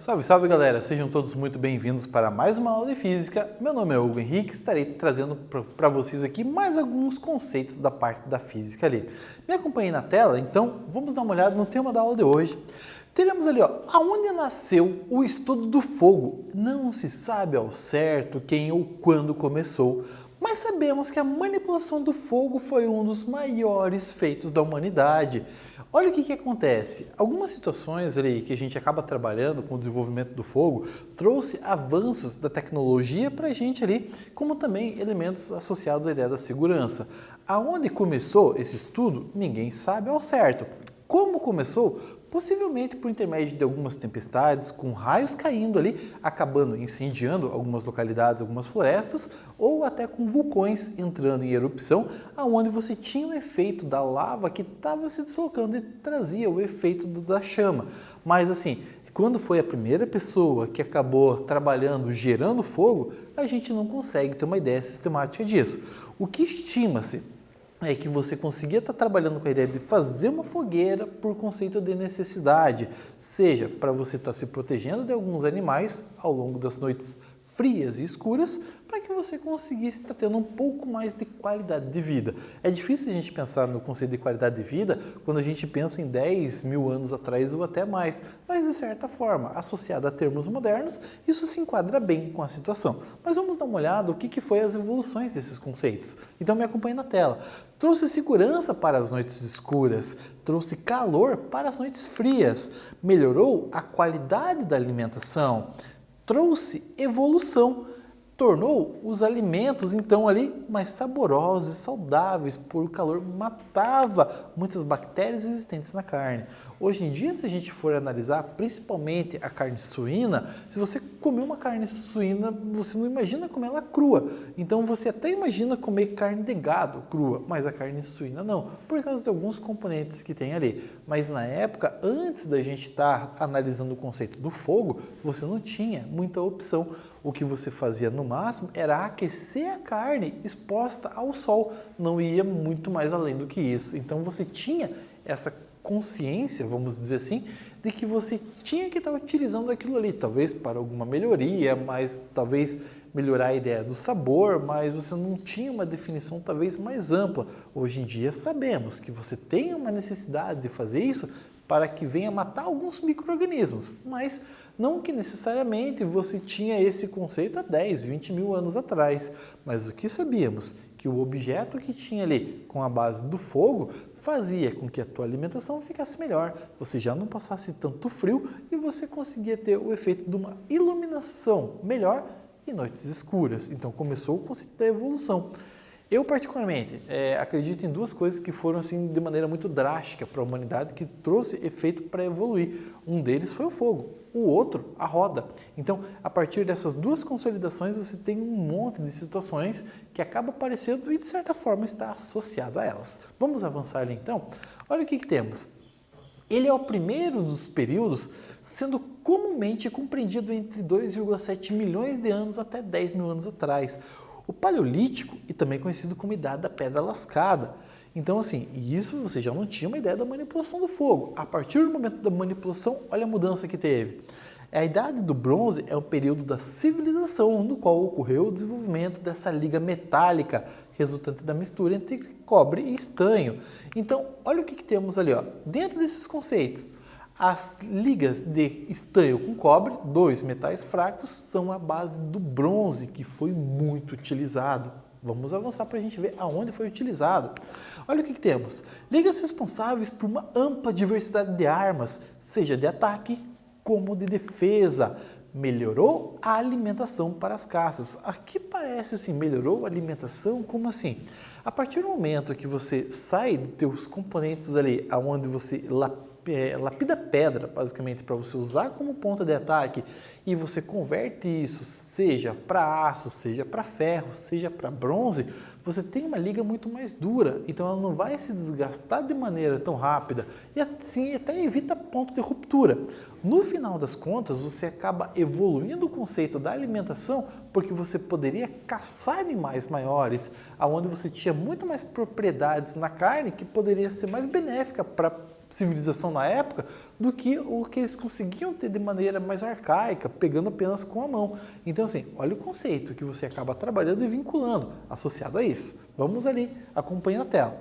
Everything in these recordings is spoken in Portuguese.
Salve, salve galera! Sejam todos muito bem-vindos para mais uma aula de Física. Meu nome é Hugo Henrique, estarei trazendo para vocês aqui mais alguns conceitos da parte da Física ali. Me acompanhe na tela, então vamos dar uma olhada no tema da aula de hoje. Teremos ali, aonde nasceu o estudo do fogo? Não se sabe ao certo quem ou quando começou, mas sabemos que a manipulação do fogo foi um dos maiores feitos da humanidade. Olha o que acontece. Algumas situações ali que a gente acaba trabalhando com o desenvolvimento do fogo trouxe avanços da tecnologia para a gente ali, como também elementos associados à ideia da segurança. Aonde começou esse estudo, ninguém sabe ao certo. Como começou? Possivelmente por intermédio de algumas tempestades, com raios caindo ali, acabando incendiando algumas localidades, algumas florestas, ou até com vulcões entrando em erupção, aonde você tinha o efeito da lava que estava se deslocando e trazia o efeito da chama. Mas assim, quando foi a primeira pessoa que acabou trabalhando, gerando fogo, a gente não consegue ter uma ideia sistemática disso. O que estima-se é que você conseguia estar trabalhando com a ideia de fazer uma fogueira por conceito de necessidade, seja para você estar se protegendo de alguns animais ao longo das noites frias e escuras, para que você conseguisse estar tendo um pouco mais de qualidade de vida. É difícil a gente pensar no conceito de qualidade de vida quando a gente pensa em 10 mil anos atrás ou até mais, mas de certa forma, associado a termos modernos, isso se enquadra bem com a situação. Mas vamos dar uma olhada o que foi as evoluções desses conceitos. Então me acompanhe na tela. Trouxe segurança para as noites escuras, trouxe calor para as noites frias, melhorou a qualidade da alimentação, trouxe evolução, tornou os alimentos então ali mais saborosos e saudáveis, por o calor matava muitas bactérias existentes na carne. Hoje em dia, se a gente for analisar principalmente a carne suína, se você comer uma carne suína, você não imagina comer ela crua. Então você até imagina comer carne de gado crua, mas a carne suína não, por causa de alguns componentes que tem ali. Mas na época, antes da gente estar analisando o conceito do fogo, você não tinha muita opção. O que você fazia no máximo era aquecer a carne exposta ao sol, não ia muito mais além do que isso. Então você tinha essa consciência, vamos dizer assim, de que você tinha que estar utilizando aquilo ali, talvez para alguma melhoria, mas talvez melhorar a ideia do sabor, mas você não tinha uma definição talvez mais ampla. Hoje em dia sabemos que você tem uma necessidade de fazer isso para que venha matar alguns micro-organismos, mas não que necessariamente você tinha esse conceito há 10, 20 mil anos atrás, mas o que sabíamos? Que o objeto que tinha ali com a base do fogo fazia com que a tua alimentação ficasse melhor, você já não passasse tanto frio e você conseguia ter o efeito de uma iluminação melhor em noites escuras. Então começou o conceito da evolução. Eu particularmente acredito em duas coisas que foram assim de maneira muito drástica para a humanidade, que trouxe efeito para evoluir. Um deles foi o fogo, o outro a roda. Então, a partir dessas duas consolidações, você tem um monte de situações que acaba aparecendo e de certa forma está associado a elas. Vamos avançar ali então? Olha o que temos. Ele é o primeiro dos períodos sendo comumente compreendido entre 2,7 milhões de anos até 10 mil anos atrás. O Paleolítico, e também conhecido como Idade da Pedra Lascada. Então, assim, isso você já não tinha uma ideia da manipulação do fogo. A partir do momento da manipulação, olha a mudança que teve. A Idade do Bronze é o período da civilização, no qual ocorreu o desenvolvimento dessa liga metálica, resultante da mistura entre cobre e estanho. Então, olha o que temos ali, dentro desses conceitos. As ligas de estanho com cobre, dois metais fracos, são a base do bronze, que foi muito utilizado. Vamos avançar para a gente ver aonde foi utilizado. Olha o que temos. Ligas responsáveis por uma ampla diversidade de armas, seja de ataque como de defesa. Melhorou a alimentação para as caças. Aqui parece assim, melhorou a alimentação? Como assim? A partir do momento que você sai dos teus componentes ali, aonde você lapida pedra, basicamente, para você usar como ponta de ataque, e você converte isso, seja para aço, seja para ferro, seja para bronze, você tem uma liga muito mais dura, então ela não vai se desgastar de maneira tão rápida e assim até evita ponto de ruptura. No final das contas, você acaba evoluindo o conceito da alimentação porque você poderia caçar animais maiores, aonde você tinha muito mais propriedades na carne que poderia ser mais benéfica para civilização na época do que o que eles conseguiam ter de maneira mais arcaica, pegando apenas com a mão. Então assim, olha o conceito que você acaba trabalhando e vinculando, associado a isso. Vamos ali, acompanha a tela.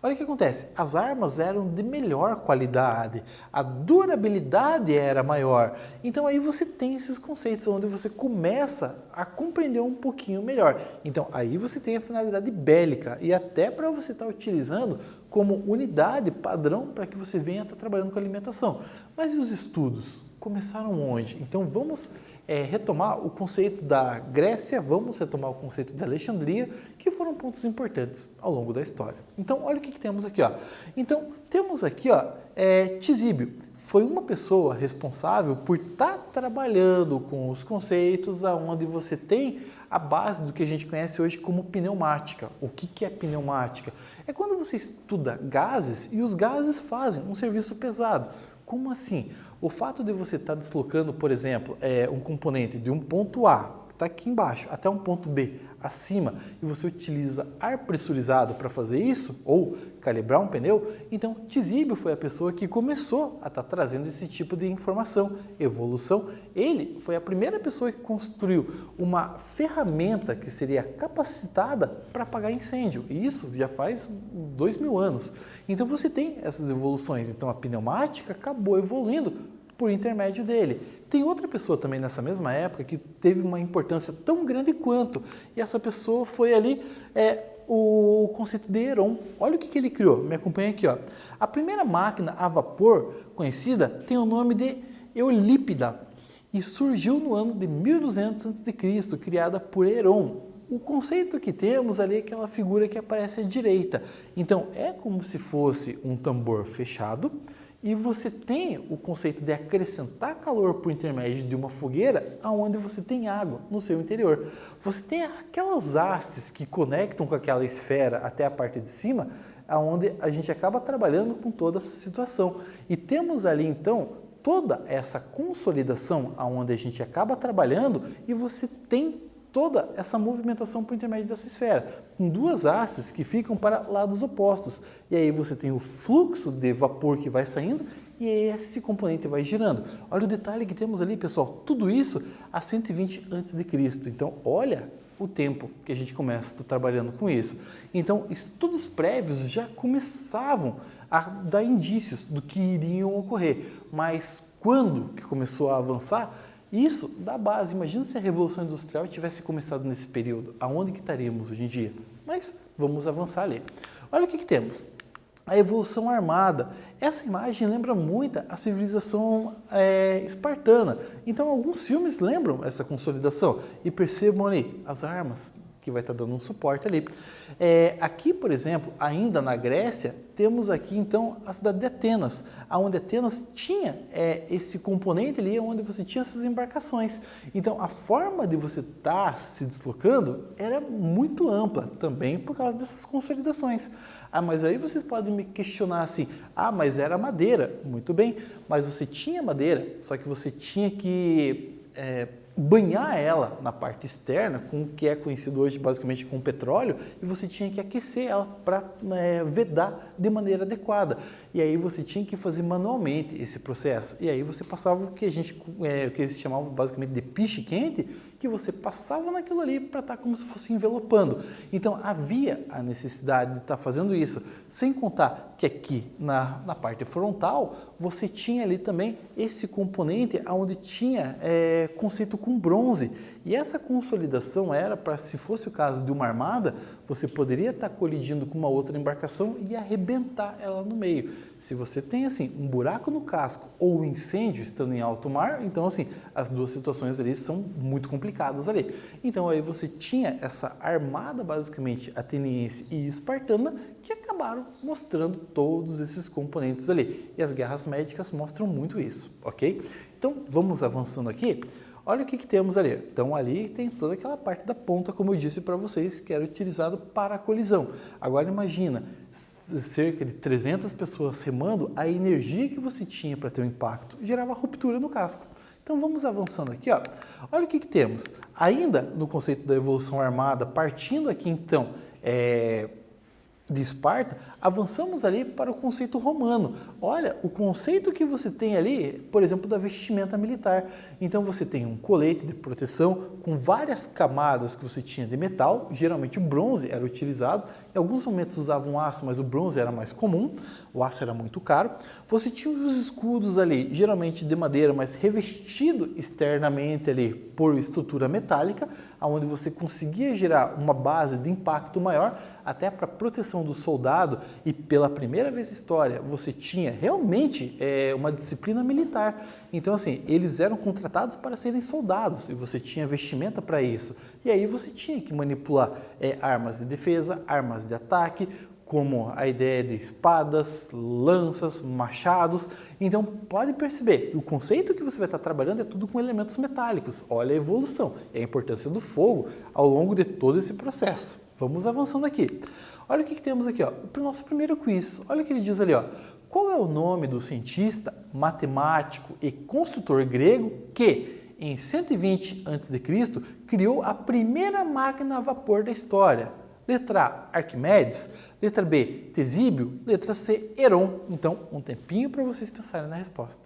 Olha o que acontece, as armas eram de melhor qualidade, a durabilidade era maior. Então aí você tem esses conceitos onde você começa a compreender um pouquinho melhor. Então aí você tem a finalidade bélica e até para você estar utilizando como unidade padrão para que você venha estar trabalhando com alimentação. Mas e os estudos? Começaram onde? Então vamos retomar o conceito da Grécia, vamos retomar o conceito da Alexandria, que foram pontos importantes ao longo da história. Então, olha o que temos aqui. Ó. Então, temos aqui Tisíbio. Foi uma pessoa responsável por estar trabalhando com os conceitos onde você tem a base do que a gente conhece hoje como pneumática. O que é pneumática? É quando você estuda gases e os gases fazem um serviço pesado. Como assim? O fato de você estar deslocando, por exemplo, um componente de um ponto A, que está aqui embaixo, até um ponto B, acima, e você utiliza ar pressurizado para fazer isso, ou calibrar um pneu, então Tisíbio foi a pessoa que começou a estar trazendo esse tipo de informação, evolução. Ele foi a primeira pessoa que construiu uma ferramenta que seria capacitada para apagar incêndio, e isso já faz 2000 anos. Então você tem essas evoluções, então a pneumática acabou evoluindo por intermédio dele. Tem outra pessoa também nessa mesma época que teve uma importância tão grande quanto, e essa pessoa foi ali o conceito de Heron. Olha o que ele criou, me acompanha aqui. Ó. A primeira máquina a vapor conhecida tem o nome de Eulípida e surgiu no ano de 1200 a.C., criada por Heron. O conceito que temos ali é aquela figura que aparece à direita. Então, é como se fosse um tambor fechado e você tem o conceito de acrescentar calor por intermédio de uma fogueira onde você tem água no seu interior. Você tem aquelas hastes que conectam com aquela esfera até a parte de cima, onde a gente acaba trabalhando com toda essa situação. E temos ali, então, toda essa consolidação onde a gente acaba trabalhando e você tem toda essa movimentação por intermédio dessa esfera, com duas hastes que ficam para lados opostos. E aí você tem o fluxo de vapor que vai saindo e esse componente vai girando. Olha o detalhe que temos ali, pessoal, tudo isso a 120 a.C. Então, olha o tempo que a gente começa a estar trabalhando com isso. Então, estudos prévios já começavam a dar indícios do que iriam ocorrer, mas quando que começou a avançar? Isso dá base. Imagina se a Revolução Industrial tivesse começado nesse período, aonde que estaríamos hoje em dia? Mas vamos avançar ali. Olha o que temos. A evolução armada. Essa imagem lembra muito a civilização espartana. Então, alguns filmes lembram essa consolidação. E percebam ali as armas, que vai estar dando um suporte ali. Aqui, por exemplo, ainda na Grécia, temos aqui então a cidade de Atenas, onde Atenas tinha esse componente ali, onde você tinha essas embarcações. Então, a forma de você estar se deslocando era muito ampla, também por causa dessas consolidações. Mas aí vocês podem me questionar assim, mas era madeira. Muito bem, mas você tinha madeira, só que você tinha que banhar ela na parte externa, com o que é conhecido hoje basicamente como petróleo, e você tinha que aquecer ela para vedar de maneira adequada. E aí você tinha que fazer manualmente esse processo. E aí você passava o que eles chamavam basicamente de piche quente, que você passava naquilo ali para estar como se fosse envelopando. Então havia a necessidade de estar fazendo isso, sem contar que aqui na parte frontal você tinha ali também esse componente onde tinha conceito com bronze. E essa consolidação era para, se fosse o caso de uma armada, você poderia estar colidindo com uma outra embarcação e arrebentar ela no meio. Se você tem assim um buraco no casco ou um incêndio estando em alto mar, então assim, as duas situações ali são muito complicadas ali. Então aí você tinha essa armada basicamente ateniense e espartana que acabaram mostrando todos esses componentes ali. E as guerras médicas mostram muito isso, ok? Então vamos avançando aqui. olha o que temos ali. Então ali tem toda aquela parte da ponta, como eu disse para vocês, que era utilizado para a colisão. Agora imagina, cerca de 300 pessoas remando, a energia que você tinha para ter um impacto gerava ruptura no casco. Então vamos avançando aqui, ó. Olha o que temos. Ainda no conceito da evolução armada, partindo aqui então de Esparta, avançamos ali para o conceito romano. Olha, o conceito que você tem ali, por exemplo, da vestimenta militar. Então você tem um colete de proteção com várias camadas que você tinha de metal, geralmente o bronze era utilizado, em alguns momentos usavam aço, mas o bronze era mais comum, o aço era muito caro. Você tinha os escudos ali, geralmente de madeira, mas revestido externamente ali por estrutura metálica, onde você conseguia gerar uma base de impacto maior, até para proteção do soldado, e pela primeira vez na história você tinha realmente uma disciplina militar. Então assim, eles eram contratados para serem soldados e você tinha vestimenta para isso. E aí você tinha que manipular armas de defesa, armas de ataque, como a ideia de espadas, lanças, machados. Então pode perceber, o conceito que você vai estar trabalhando é tudo com elementos metálicos. Olha a evolução e a importância do fogo ao longo de todo esse processo. Vamos avançando aqui. Olha o que temos aqui, ó, o nosso primeiro quiz. Olha o que ele diz ali, ó. Qual é o nome do cientista, matemático e construtor grego que, em 120 a.C., criou a primeira máquina a vapor da história? Letra A, Arquimedes. Letra B, Tesíbio. Letra C, Heron. Então, um tempinho para vocês pensarem na resposta.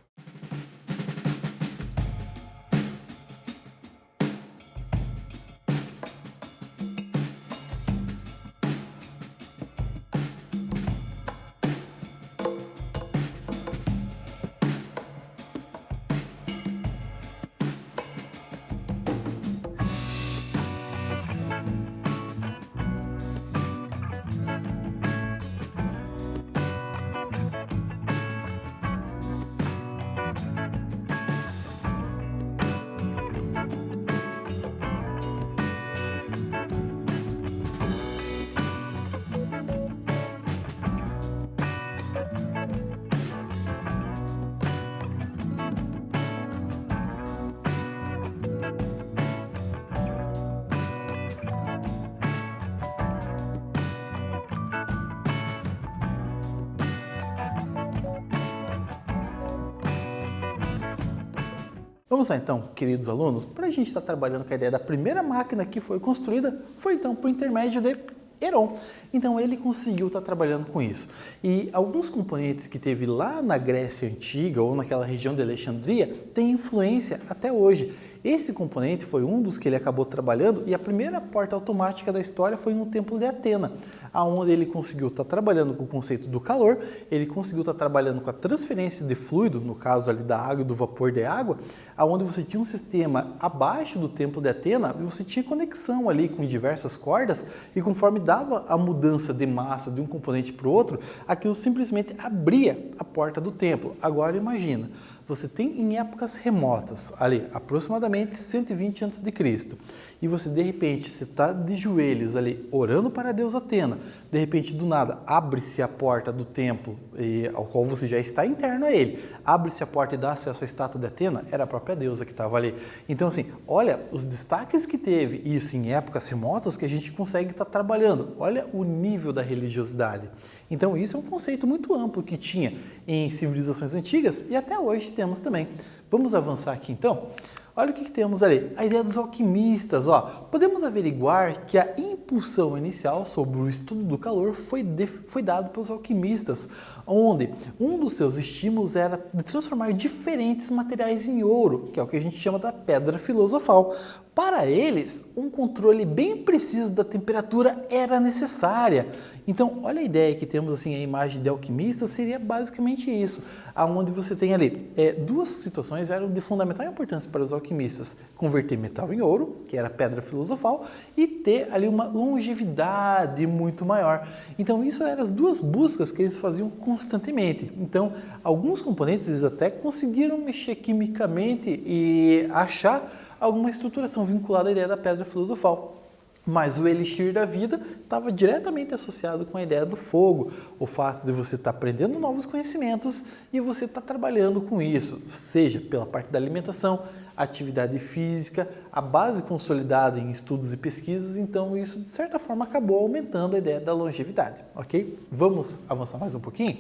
Vamos lá então, queridos alunos, para a gente estar trabalhando com a ideia da primeira máquina que foi construída, foi então por intermédio de Heron. Então ele conseguiu estar trabalhando com isso. E alguns componentes que teve lá na Grécia Antiga ou naquela região de Alexandria têm influência até hoje. Esse componente foi um dos que ele acabou trabalhando e a primeira porta automática da história foi no Templo de Atena, onde ele conseguiu estar trabalhando com o conceito do calor, ele conseguiu estar trabalhando com a transferência de fluido, no caso ali da água e do vapor de água, onde você tinha um sistema abaixo do Templo de Atena e você tinha conexão ali com diversas cordas e conforme dava a mudança de massa de um componente para o outro, aquilo simplesmente abria a porta do templo. Agora imagina, você tem em épocas remotas, ali aproximadamente 120 a.C., e você de repente está de joelhos ali orando para a deusa Atena, de repente do nada abre-se a porta do templo, ao qual você já está interno a ele, abre-se a porta e dá acesso à estátua de Atena, era a própria deusa que estava ali. Então assim, olha os destaques que teve isso em épocas remotas que a gente consegue estar trabalhando, olha o nível da religiosidade. Então isso é um conceito muito amplo que tinha em civilizações antigas e até hoje temos também. Vamos avançar aqui então? Olha o que temos ali, a ideia dos alquimistas. Podemos averiguar que a impulsão inicial sobre o estudo do calor foi dado pelos alquimistas, onde um dos seus estímulos era de transformar diferentes materiais em ouro, que é o que a gente chama da pedra filosofal. Para eles, um controle bem preciso da temperatura era necessária. Então, olha a ideia que temos assim, a imagem de alquimista seria basicamente isso, aonde você tem ali duas situações eram de fundamental importância para os alquimistas: converter metal em ouro, que era a pedra filosofal, e ter ali uma longevidade muito maior. Então, isso eram as duas buscas que eles faziam constantemente. Então, alguns componentes eles até conseguiram mexer quimicamente e achar alguma estruturação vinculada à ideia da pedra filosofal. Mas o elixir da vida estava diretamente associado com a ideia do fogo, o fato de você estar aprendendo novos conhecimentos e você estar trabalhando com isso, seja pela parte da alimentação, atividade física, a base consolidada em estudos e pesquisas, então isso de certa forma acabou aumentando a ideia da longevidade, ok? Vamos avançar mais um pouquinho?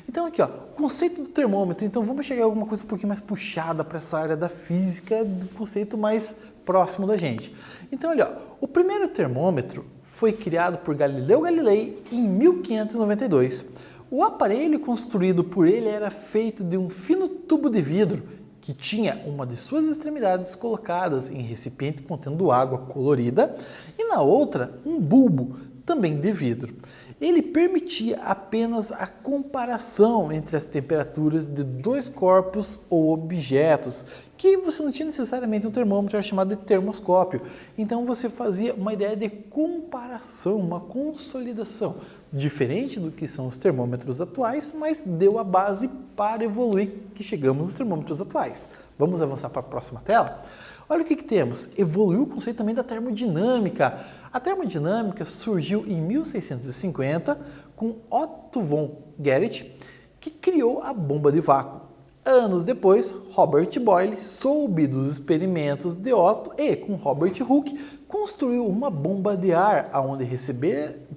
Então aqui, ó, o conceito do termômetro, então vamos chegar a alguma coisa um pouquinho mais puxada para essa área da física, do conceito mais próximo da gente. Então, olha, ó, o primeiro termômetro foi criado por Galileu Galilei em 1592. O aparelho construído por ele era feito de um fino tubo de vidro que tinha uma de suas extremidades colocadas em recipiente contendo água colorida e na outra um bulbo também de vidro. Ele permitia apenas a comparação entre as temperaturas de dois corpos ou objetos, que você não tinha necessariamente um termômetro, era chamado de termoscópio. Então você fazia uma ideia de comparação, uma consolidação, diferente do que são os termômetros atuais, mas deu a base para evoluir que chegamos aos termômetros atuais. Vamos avançar para a próxima tela? Olha o que temos, evoluiu o conceito também da termodinâmica. A termodinâmica surgiu em 1650 com Otto von Guericke, que criou a bomba de vácuo. Anos depois, Robert Boyle soube dos experimentos de Otto e, com Robert Hooke, construiu uma bomba de ar onde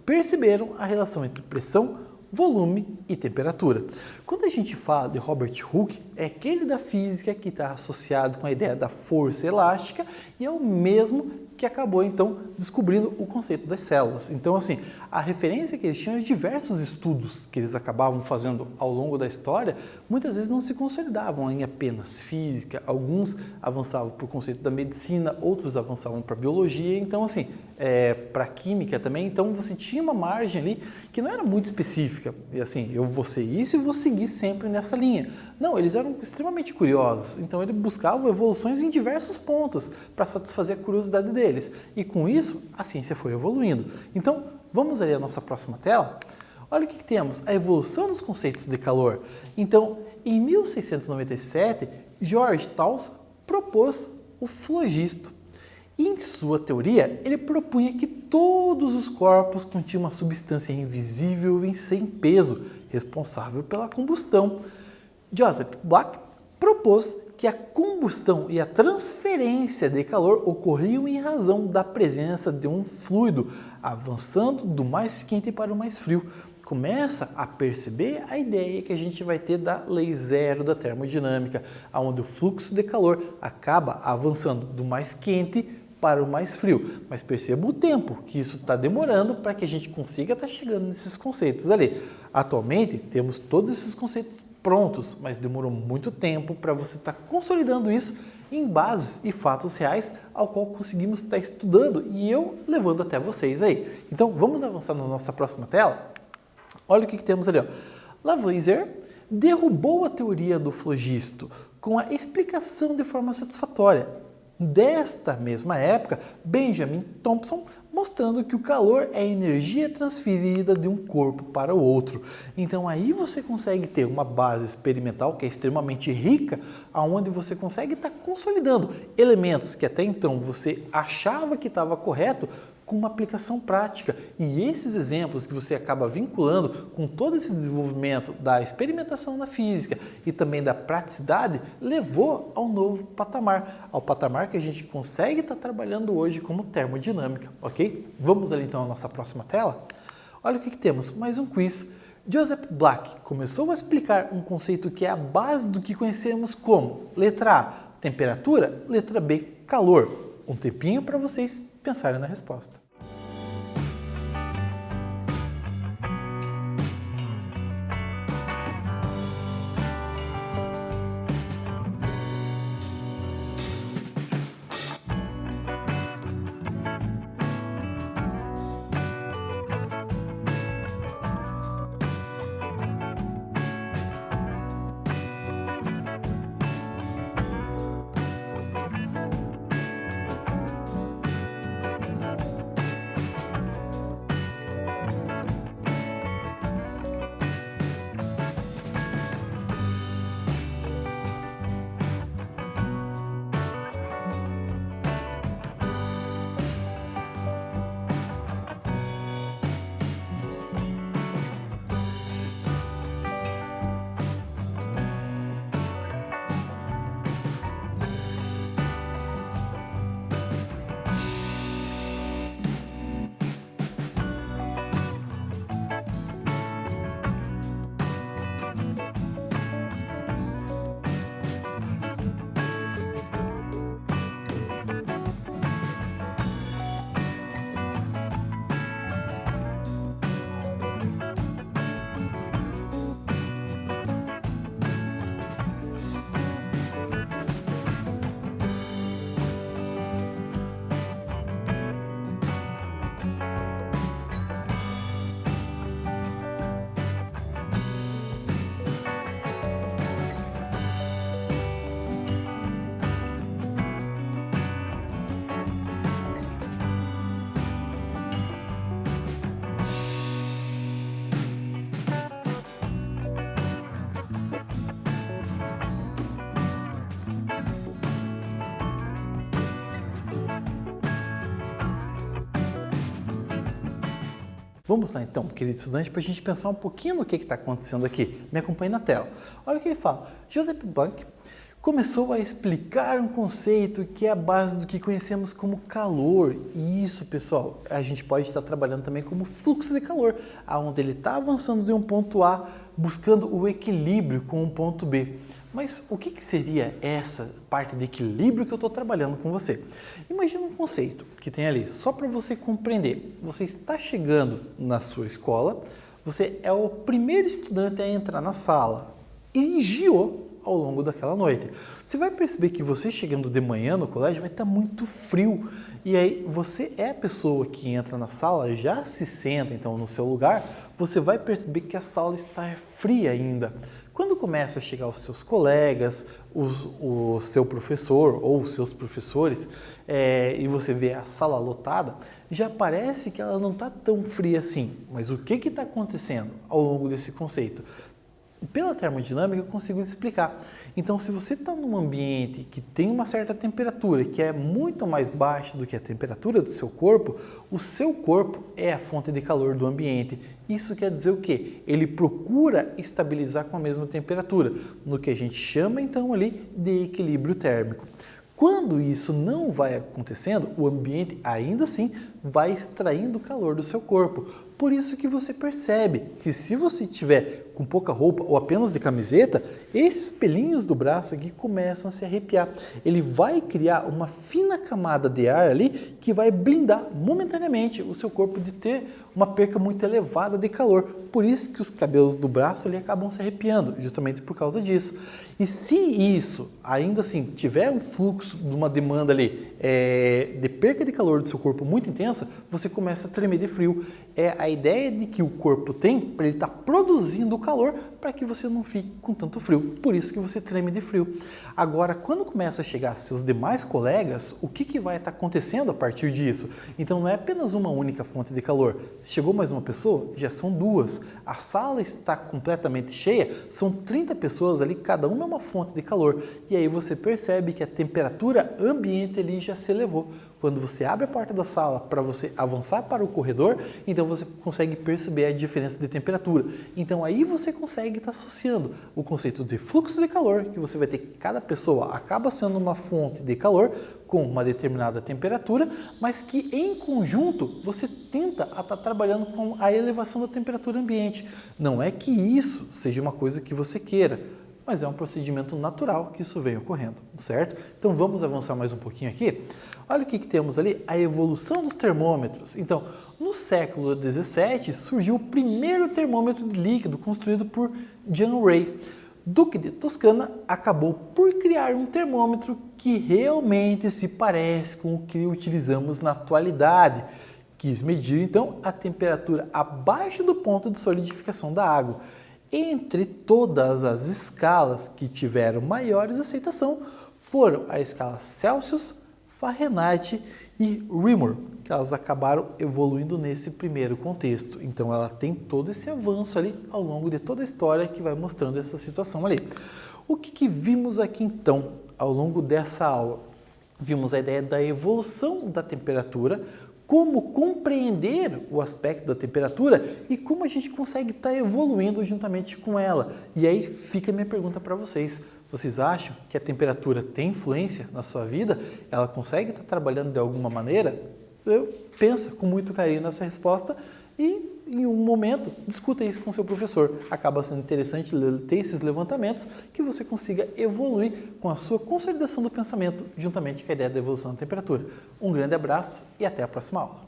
perceberam a relação entre pressão, volume e temperatura. Quando a gente fala de Robert Hooke, é aquele da física que está associado com a ideia da força elástica e é o mesmo que acabou então descobrindo o conceito das células. Então assim, a referência que eles tinham de diversos estudos que eles acabavam fazendo ao longo da história, muitas vezes não se consolidavam em apenas física, alguns avançavam para o conceito da medicina, outros avançavam para a biologia, então assim, para a química também, então você tinha uma margem ali que não era muito específica, e assim, eu vou ser isso e vou seguir sempre nessa linha. Não, eles eram extremamente curiosos, então eles buscavam evoluções em diversos pontos para satisfazer a curiosidade deles. E com isso, a ciência foi evoluindo. Então, vamos ali à nossa próxima tela. Olha o que temos, a evolução dos conceitos de calor. Então, em 1697, George Thales propôs o flogisto. E em sua teoria, ele propunha que todos os corpos continham uma substância invisível e sem peso, responsável pela combustão. Joseph Black propôs que a combustão e a transferência de calor ocorriam em razão da presença de um fluido, avançando do mais quente para o mais frio. Começa a perceber a ideia que a gente vai ter da lei zero da termodinâmica, onde o fluxo de calor acaba avançando do mais quente para o mais frio. Mas perceba o tempo que isso está demorando para que a gente consiga estar chegando nesses conceitos ali. Atualmente, temos todos esses conceitos prontos, mas demorou muito tempo para você estar consolidando isso em bases e fatos reais ao qual conseguimos estar estudando e eu levando até vocês aí. Então, vamos avançar na nossa próxima tela? Olha o que temos ali, ó. Lavoisier derrubou a teoria do flogisto com a explicação de forma satisfatória. Desta mesma época, Benjamin Thompson mostrando que o calor é energia transferida de um corpo para o outro. Então aí você consegue ter uma base experimental que é extremamente rica, onde você consegue estar consolidando elementos que até então você achava que estava correto, com uma aplicação prática. E esses exemplos que você acaba vinculando com todo esse desenvolvimento da experimentação na física e também da praticidade, levou ao novo patamar, ao patamar que a gente consegue estar trabalhando hoje como termodinâmica, ok? Vamos ali então à nossa próxima tela? Olha o que temos, mais um quiz. Joseph Black começou a explicar um conceito que é a base do que conhecemos como letra A, temperatura, letra B, calor. Um tempinho para vocês pensarem na resposta. Vamos lá então, querido estudante, para a gente pensar um pouquinho no que está acontecendo aqui. Me acompanhe na tela. Olha o que ele fala. Joseph Planck começou a explicar um conceito que é a base do que conhecemos como calor. E isso, pessoal, a gente pode estar trabalhando também como fluxo de calor, onde ele está avançando de um ponto A, buscando o equilíbrio com um ponto B. Mas o que seria essa parte de equilíbrio que eu estou trabalhando com você? Imagina um conceito que tem ali, só para você compreender. Você está chegando na sua escola, você é o primeiro estudante a entrar na sala e engiou ao longo daquela noite. Você vai perceber que você chegando de manhã no colégio vai estar muito frio. E aí você é a pessoa que entra na sala, já se senta então no seu lugar, você vai perceber que a sala está fria ainda. Quando começa a chegar os seus colegas, o seu professor ou os seus professores, e você vê a sala lotada, já parece que ela não está tão fria assim. Mas o que está acontecendo ao longo desse conceito? Pela termodinâmica eu consigo explicar. Então, se você está num ambiente que tem uma certa temperatura, que é muito mais baixa do que a temperatura do seu corpo, o seu corpo é a fonte de calor do ambiente. Isso quer dizer o quê? Ele procura estabilizar com a mesma temperatura, no que a gente chama então ali de equilíbrio térmico. Quando isso não vai acontecendo, o ambiente ainda assim vai extraindo o calor do seu corpo. Por isso que você percebe que se você estiver com pouca roupa ou apenas de camiseta, esses pelinhos do braço aqui começam a se arrepiar. Ele vai criar uma fina camada de ar ali que vai blindar momentaneamente o seu corpo de ter uma perca muito elevada de calor. Por isso que os cabelos do braço ali acabam se arrepiando, justamente por causa disso. E se isso, ainda assim, tiver um fluxo de uma demanda ali de perca de calor do seu corpo muito intensa, você começa a tremer de frio. É a ideia de que o corpo tem para ele estar produzindo calor para que você não fique com tanto frio. Por isso que você treme de frio. Agora, quando começa a chegar seus demais colegas, o que vai estar acontecendo a partir disso? Então, não é apenas uma única fonte de calor. Se chegou mais uma pessoa, já são duas. A sala está completamente cheia, são 30 pessoas ali, cada uma é uma fonte de calor. E aí você percebe que a temperatura ambiente ali já se elevou. Quando você abre a porta da sala para você avançar para o corredor, então você consegue perceber a diferença de temperatura. Então aí você consegue estar associando o conceito de fluxo de calor, que você vai ter que cada pessoa acaba sendo uma fonte de calor com uma determinada temperatura, mas que em conjunto você tenta estar trabalhando com a elevação da temperatura ambiente. Não é que isso seja uma coisa que você queira, mas é um procedimento natural que isso vem ocorrendo, certo? Então vamos avançar mais um pouquinho aqui. Olha o que temos ali, a evolução dos termômetros. Então, no século XVII surgiu o primeiro termômetro de líquido construído por John Ray. Duque de Toscana acabou por criar um termômetro que realmente se parece com o que utilizamos na atualidade. Quis medir então a temperatura abaixo do ponto de solidificação da água. Entre todas as escalas que tiveram maiores aceitação foram a escala Celsius, Fahrenheit e Reaumur, que elas acabaram evoluindo nesse primeiro contexto. Então ela tem todo esse avanço ali ao longo de toda a história que vai mostrando essa situação ali. O que vimos aqui então ao longo dessa aula? Vimos a ideia da evolução da temperatura, como compreender o aspecto da temperatura e como a gente consegue estar evoluindo juntamente com ela. E aí fica a minha pergunta para vocês. Vocês acham que a temperatura tem influência na sua vida? Ela consegue estar trabalhando de alguma maneira? Pensa com muito carinho nessa resposta e em um momento discuta isso com seu professor. Acaba sendo interessante ter esses levantamentos que você consiga evoluir com a sua consolidação do pensamento juntamente com a ideia da evolução da temperatura. Um grande abraço e até a próxima aula.